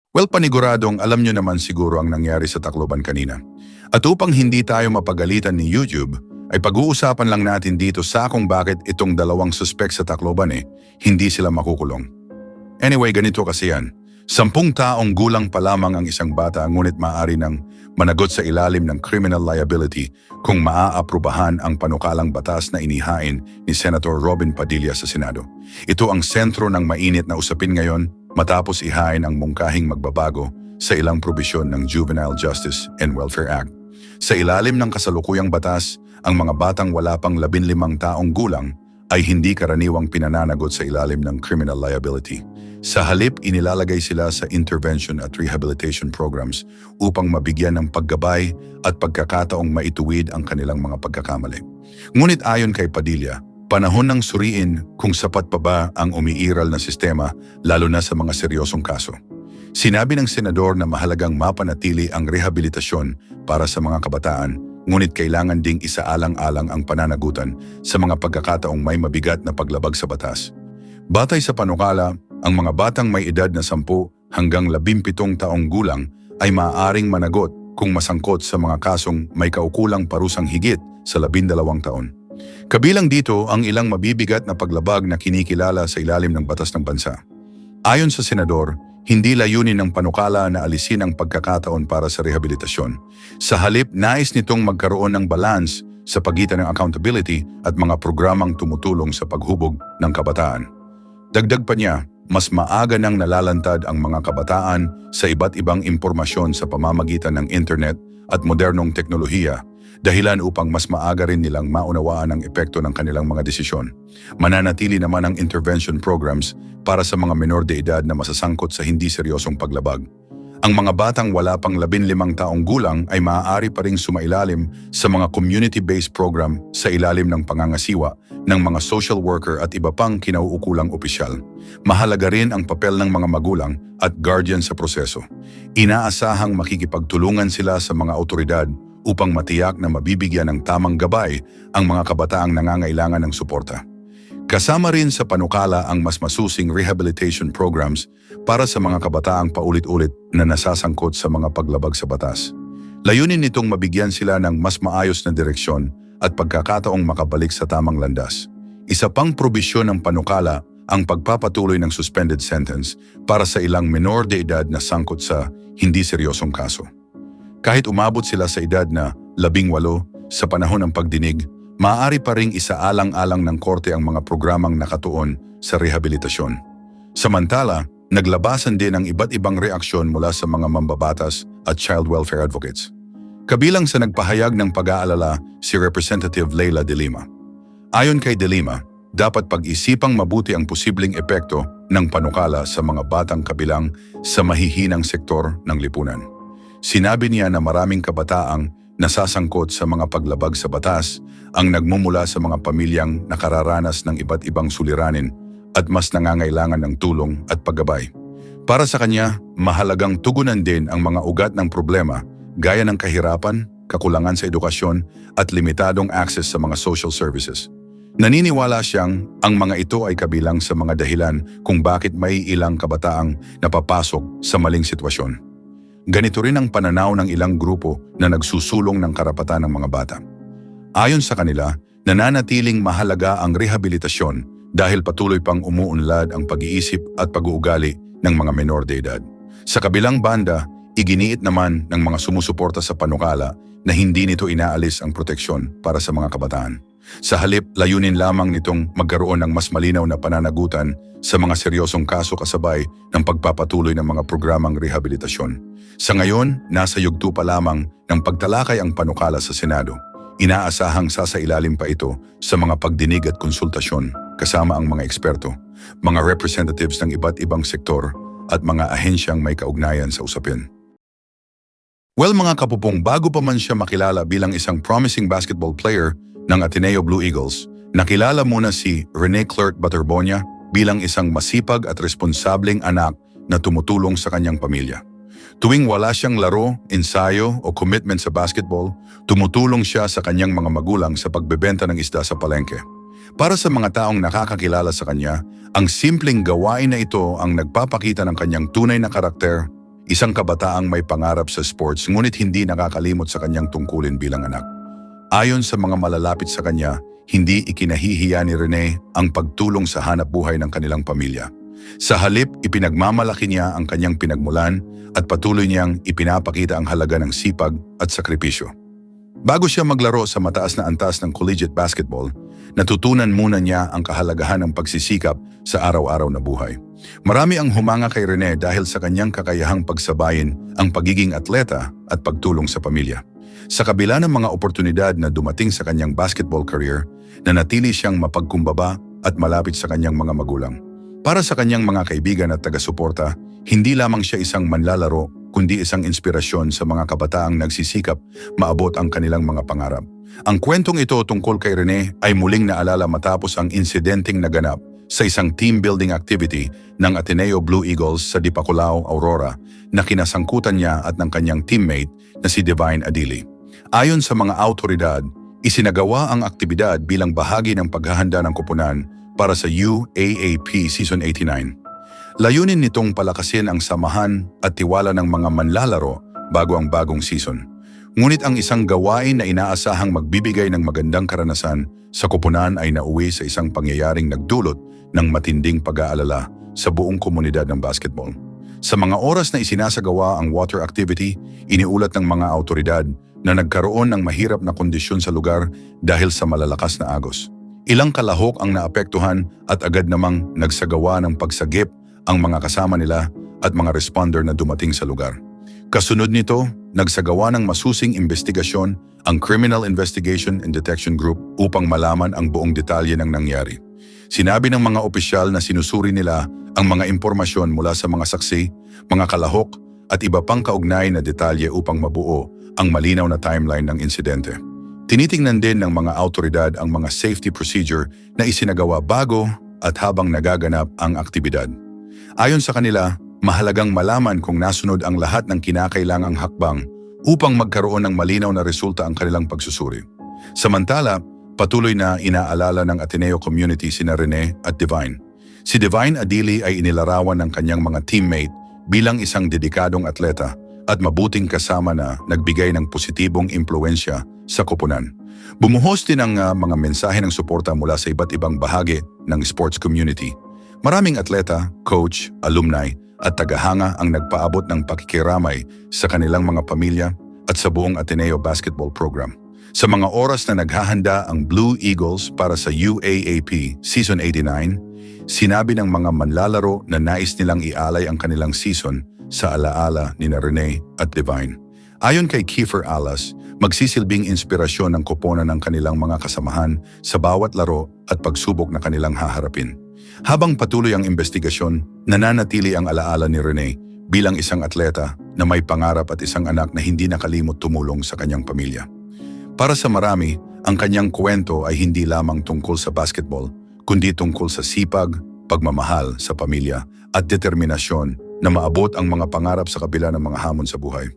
Well, paniguradong alam nyo naman siguro ang nangyari sa Tacloban kanina. At upang hindi tayo mapagalitan ni YouTube, ay pag-uusapan lang natin dito sa kung bakit itong dalawang suspect sa Tacloban hindi sila makukulong. Anyway, ganito kasi yan. 10 taong gulang pa lamang ang isang bata ngunit maaari nang managot sa ilalim ng criminal liability kung maaaprubahan ang panukalang batas na inihain ni Senator Robin Padilla sa Senado. Ito ang sentro ng mainit na usapin ngayon matapos ihain ang mungkahing magbabago sa ilang probisyon ng Juvenile Justice and Welfare Act. Sa ilalim ng kasalukuyang batas, ang mga batang wala pang 15 taong gulang ay hindi karaniwang pinananagot sa ilalim ng criminal liability. Sa halip, inilalagay sila sa intervention at rehabilitation programs upang mabigyan ng paggabay at pagkakataong maituwid ang kanilang mga pagkakamali. Ngunit ayon kay Padilla, panahon ng suriin kung sapat pa ba ang umiiral na sistema lalo na sa mga seryosong kaso. Sinabi ng senador na mahalagang mapanatili ang rehabilitasyon para sa mga kabataan, ngunit kailangan ding isaalang-alang ang pananagutan sa mga pagkakataong may mabigat na paglabag sa batas. Batay sa panukala, ang mga batang may edad na 10 hanggang 17 taong gulang ay maaaring managot kung masangkot sa mga kasong may kaukulang parusang higit sa 12 taon. Kabilang dito ang ilang mabibigat na paglabag na kinikilala sa ilalim ng batas ng bansa. Ayon sa senador, hindi layunin ng panukala na alisin ang pagkakataon para sa rehabilitasyon. Sa halip, nais nitong magkaroon ng balance sa pagitan ng accountability at mga programang tumutulong sa paghubog ng kabataan. Dagdag pa niya, mas maaga nang nalalantad ang mga kabataan sa iba't ibang impormasyon sa pamamagitan ng internet at modernong teknolohiya, dahilan upang mas maaga rin nilang maunawaan ang epekto ng kanilang mga desisyon. Mananatili naman ang intervention programs para sa mga menor de edad na masasangkot sa hindi seryosong paglabag. Ang mga batang wala pang 15 taong gulang ay maaari pa ring sumailalim sa mga community-based program sa ilalim ng pangangasiwa ng mga social worker at iba pang kinauukulang opisyal. Mahalaga rin ang papel ng mga magulang at guardian sa proseso. Inaasahang makikipagtulungan sila sa mga otoridad upang matiyak na mabibigyan ng tamang gabay ang mga kabataang nangangailangan ng suporta. Kasama rin sa panukala ang mas masusing rehabilitation programs para sa mga kabataang paulit-ulit na nasasangkot sa mga paglabag sa batas. Layunin nitong mabigyan sila ng mas maayos na direksyon at pagkakataong makabalik sa tamang landas. Isa pang probisyon ng panukala ang pagpapatuloy ng suspended sentence para sa ilang menor de edad na sangkot sa hindi seryosong kaso. Kahit umabot sila sa edad na 18 sa panahon ng pagdinig, maaari pa ring isaalang-alang ng korte ang mga programang nakatuon sa rehabilitasyon. Samantala, naglabasan din ang iba't ibang reaksyon mula sa mga mambabatas at child welfare advocates. Kabilang sa nagpahayag ng pag-aalala si Representative Leila De Lima. Ayon kay De Lima, dapat pag-isipang mabuti ang posibleng epekto ng panukala sa mga batang kabilang sa mahihinang sektor ng lipunan. Sinabi niya na maraming kabataang nasasangkot sa mga paglabag sa batas ang nagmumula sa mga pamilyang nakararanas ng iba't ibang suliranin at mas nangangailangan ng tulong at paggabay. Para sa kanya, mahalagang tugunan din ang mga ugat ng problema gaya ng kahirapan, kakulangan sa edukasyon at limitadong access sa mga social services. Naniniwala siyang ang mga ito ay kabilang sa mga dahilan kung bakit may ilang kabataang napapasok sa maling sitwasyon. Ganito rin ang pananaw ng ilang grupo na nagsusulong ng karapatan ng mga bata. Ayon sa kanila, nananatiling mahalaga ang rehabilitasyon dahil patuloy pang umuunlad ang pag-iisip at pag-uugali ng mga menor de edad. Sa kabilang banda, iginiit naman ng mga sumusuporta sa panukala na hindi nito inaalis ang proteksyon para sa mga kabataan. Sa halip, layunin lamang nitong magkaroon ng mas malinaw na pananagutan sa mga seryosong kaso kasabay ng pagpapatuloy ng mga programang rehabilitasyon. Sa ngayon, nasa yugto pa lamang ng pagtalakay ang panukala sa Senado. Inaasahang sasailalim pa ito sa mga pagdinig at konsultasyon kasama ang mga eksperto, mga representatives ng iba't ibang sektor at mga ahensyang may kaugnayan sa usapin. Well mga kapupong, bago pa man siya makilala bilang isang promising basketball player ng Ateneo Blue Eagles, nakilala muna si Rene Clerc Baterbonia bilang isang masipag at responsableng anak na tumutulong sa kanyang pamilya. Tuwing wala siyang laro, ensayo o commitment sa basketball, tumutulong siya sa kanyang mga magulang sa pagbebenta ng isda sa palengke. Para sa mga taong nakakakilala sa kanya, ang simpleng gawain na ito ang nagpapakita ng kanyang tunay na karakter, Isang kabataang may pangarap sa sports ngunit hindi nakakalimot sa kanyang tungkulin bilang anak. Ayon sa mga malalapit sa kanya, hindi ikinahihiya ni Rene ang pagtulong sa hanap buhay ng kanilang pamilya. Sa halip, ipinagmamalaki niya ang kanyang pinagmulan at patuloy niyang ipinapakita ang halaga ng sipag at sakripisyo. Bago siya maglaro sa mataas na antas ng collegiate basketball, natutunan muna niya ang kahalagahan ng pagsisikap sa araw-araw na buhay. Marami ang humanga kay Rene dahil sa kanyang kakayahang pagsabayin ang pagiging atleta at pagtulong sa pamilya. Sa kabila ng mga oportunidad na dumating sa kanyang basketball career, nanatili siyang mapagkumbaba at malapit sa kanyang mga magulang. Para sa kanyang mga kaibigan at taga-suporta, hindi lamang siya isang manlalaro kundi isang inspirasyon sa mga kabataang nagsisikap maabot ang kanilang mga pangarap. Ang kwentong ito tungkol kay Rene ay muling naalala matapos ang insidenteng naganap sa isang team building activity ng Ateneo Blue Eagles sa Dipaculao, Aurora na kinasangkutan niya at ng kanyang teammate na si Divine Adili. Ayon sa mga autoridad, isinagawa ang aktibidad bilang bahagi ng paghahanda ng koponan para sa UAAP Season 89. Layunin nitong palakasin ang samahan at tiwala ng mga manlalaro bago ang bagong season. Ngunit ang isang gawain na inaasahang magbibigay ng magandang karanasan sa koponan ay nauwi sa isang pangyayaring nagdulot ng matinding pag-aalala sa buong komunidad ng basketball. Sa mga oras na isinasagawa ang water activity, iniulat ng mga autoridad na nagkaroon ng mahirap na kondisyon sa lugar dahil sa malalakas na agos. Ilang kalahok ang naapektuhan at agad namang nagsagawa ng pagsagip ang mga kasama nila at mga responder na dumating sa lugar. Kasunod nito, nagsagawa ng masusing investigasyon ang Criminal Investigation and Detection Group upang malaman ang buong detalye ng nangyari. Sinabi ng mga opisyal na sinusuri nila ang mga impormasyon mula sa mga saksi, mga kalahok at iba pang kaugnay na detalye upang mabuo ang malinaw na timeline ng insidente. Tinitingnan din ng mga autoridad ang mga safety procedure na isinagawa bago at habang nagaganap ang aktibidad. Ayon sa kanila, mahalagang malaman kung nasunod ang lahat ng kinakailangang hakbang upang magkaroon ng malinaw na resulta ang kanilang pagsusuri. Samantala, patuloy na inaalala ng Ateneo community sina Rene at Divine. Si Divine Adili ay inilarawan ng kanyang mga teammate bilang isang dedikadong atleta at mabuting kasama na nagbigay ng positibong impluensya sa koponan. Bumuhos din ang mga mensahe ng suporta mula sa iba't ibang bahagi ng sports community. Maraming atleta, coach, alumni at tagahanga ang nagpaabot ng pakikiramay sa kanilang mga pamilya at sa buong Ateneo basketball program. Sa mga oras na naghahanda ang Blue Eagles para sa UAAP Season 89, sinabi ng mga manlalaro na nais nilang ialay ang kanilang season sa alaala ni Rene at Divine. Ayon kay Kiefer Alas, magsisilbing inspirasyon ng koponan ng kanilang mga kasamahan sa bawat laro at pagsubok na kanilang haharapin. Habang patuloy ang investigasyon, nananatili ang alaala ni Rene bilang isang atleta na may pangarap at isang anak na hindi nakalimot tumulong sa kanyang pamilya. Para sa marami, ang kanyang kwento ay hindi lamang tungkol sa basketball, kundi tungkol sa sipag, pagmamahal sa pamilya at determinasyon na maabot ang mga pangarap sa kabila ng mga hamon sa buhay.